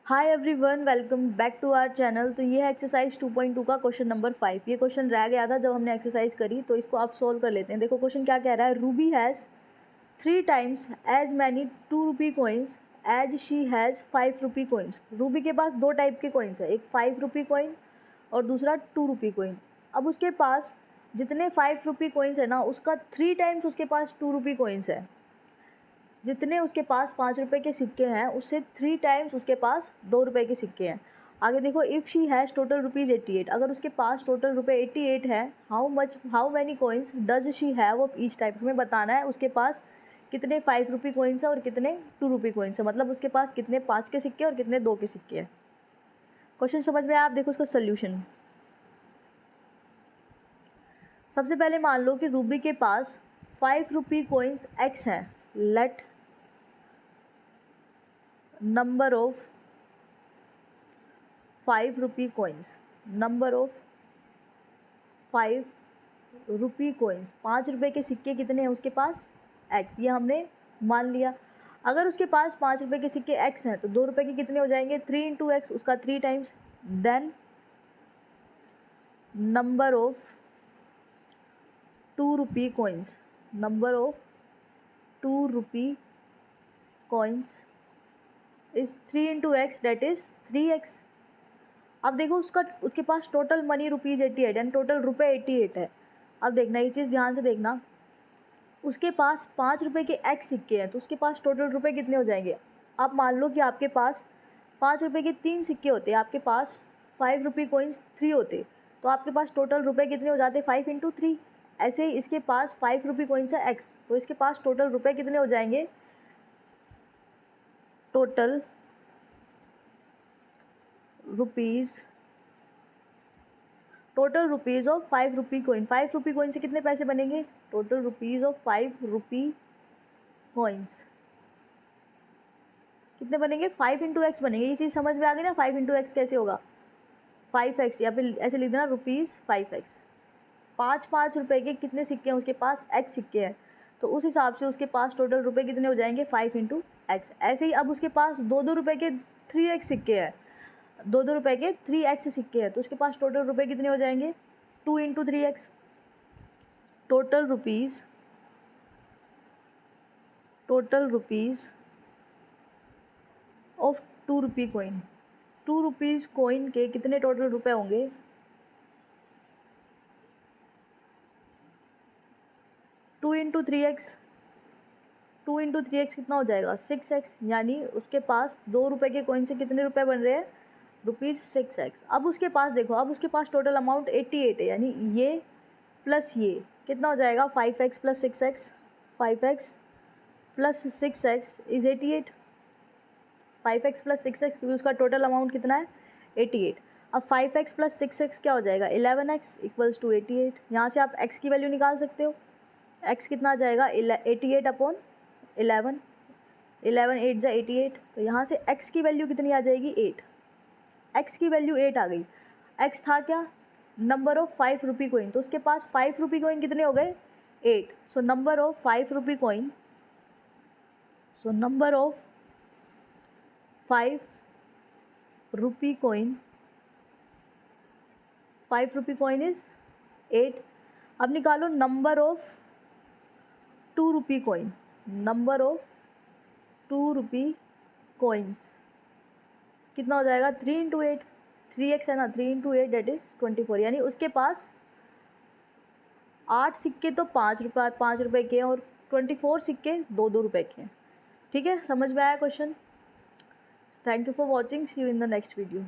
Hi everyone, welcome back to our channel. तो ये है एक्सरसाइज 2.2 का क्वेश्चन नंबर 5। ये क्वेश्चन रह गया था जब हमने एक्सरसाइज करी, तो इसको आप सोल्व कर लेते हैं। देखो क्वेश्चन क्या कह रहा है। Ruby has 3 times as many 2 rupee coins as she has 5 rupee coins. Ruby के पास 2 टाइप के कोइंस है, एक 5 रुपी कोइन और दूसरा 2 रुपी कोइन। अब उसके पास जितने 5 रुपी कोइंस है ना, उसका 3 टाइम्स उसके पास 2 रुपी कोइंस है। जितने उसके पास 5 रुपये के सिक्के हैं उससे 3 टाइम्स उसके पास 2 रुपये के सिक्के हैं। आगे देखो, if she has total rupees 88, अगर उसके पास टोटल रुपये 88 है, how many coins does she have of each type. हमें बताना है उसके पास कितने 5 रुपी कोइंस है और कितने 2 रुपी कोइंस है, मतलब उसके पास कितने 5 के सिक्के और कितने 2 के सिक्के हैं। क्वेश्चन समझ में आया? आप देखो उसका सोल्यूशन। सबसे पहले मान लो कि रूबी के पास 5 रुपी कोइंस एक्स हैं। Let number of 5 rupee coins, number of 5 rupee coins, 5 रुपये के सिक्के कितने हैं उसके पास? x, ये हमने मान लिया। अगर उसके पास 5 रुपये के सिक्के x हैं तो 2 रुपये के कितने हो जाएंगे? 3 इंटू एक्स, उसका 3 times. Then number of 2 rupee coins, number of 2 rupee coins is 3 into x, that is 3x। अब देखो उसके पास total money rupees 88 and total रुपये 88 है। अब देखना ये चीज़ ध्यान से देखना, उसके पास 5 रुपये के एक्स सिक्के हैं तो उसके पास टोटल रुपये कितने हो जाएंगे? आप मान लो कि आपके पास 5 रुपये के 3 सिक्के होते, आपके पास 5 रुपी कोइंस 3 होते, तो आपके पास टोटल रुपये कितने हो जाते? 5 इंटू 3। ऐसे ही इसके पास 5 रुपी कोइंस है एक्स, तो इसके पास टोटल रुपये कितने हो जाएंगे? Total rupees of 5 rupee coin. 5 rupee coin से कितने पैसे बनेंगे? Total rupees of 5 rupee coins कितने बनेंगे? 5 इंटू एक्स बनेंगे। ये चीज़ समझ में आ गई ना? 5 इंटू एक्स कैसे होगा? 5x, या फिर ऐसे लिख देना रुपीज़ 5x। 5 रुपये के कितने सिक्के हैं उसके पास? x सिक्के हैं, तो उस हिसाब से उसके पास टोटल रुपये कितने हो जाएंगे? 5 इंटू एक्स। ऐसे ही अब उसके पास 2 रुपये के 3x सिक्के हैं, 2 रुपये के 3x सिक्के हैं, तो उसके पास टोटल रुपये कितने हो जाएंगे? 2 into 3x। Total rupees of 2 rupee coin. 2 rupees coin के कितने टोटल रुपये होंगे? 2 इंटू 3x। 2 इंटू 3x कितना हो जाएगा? 6x। यानी उसके पास 2 रुपये के कोइन से कितने रुपये बन रहे हैं? Rupees 6x। अब उसके पास देखो, अब उसके पास टोटल अमाउंट 88 है, यानी ये प्लस ये कितना हो जाएगा? 5x plus 6x। 5x plus 6x is 88। 5x plus 6x, क्योंकि उसका टोटल अमाउंट कितना है? 88। अब 5x प्लस 6x क्या हो जाएगा? 11x equals to 88। यहाँ से आप x की वैल्यू निकाल सकते हो। x कितना आ जाएगा? 88 अपॉन 11। 11 8 जा 88, तो यहाँ से x की वैल्यू कितनी आ जाएगी? 8। x की वैल्यू 8 आ गई। x था क्या? नंबर ऑफ 5 रुपी कोइन, तो उसके पास 5 रुपी कोइन कितने हो गए? 8। So number of 5 rupee coin, so number of 5 rupee coin, 5 rupee coin is 8। अब निकालो number of 2 rupee coin, number of 2 rupee coins कितना हो जाएगा? 3 इंटू 8। 3x है ना, 3 इंटू 8 डेट इज़ 24। यानी उसके पास 8 सिक्के तो 5 रुपये के हैं और 24 सिक्के 2 रुपये के हैं। ठीक है, समझ में आया question? Thank you for watching, see you in the next video.